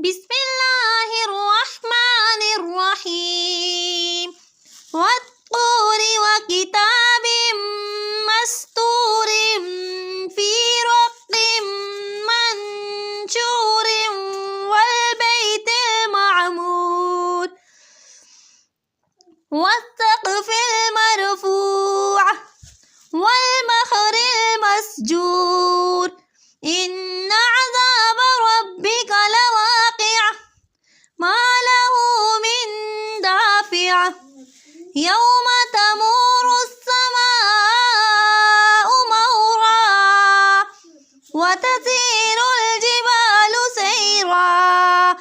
بسم الله الرحمن الرحيم والطور وكتاب مسطور في رق منشور والبيت المعمور والسقف المرفوع والبحر المسجور إن عذاب ربك لواقع ما له من دافع يوم تمور السماء مورا وتسير الجبال سيرا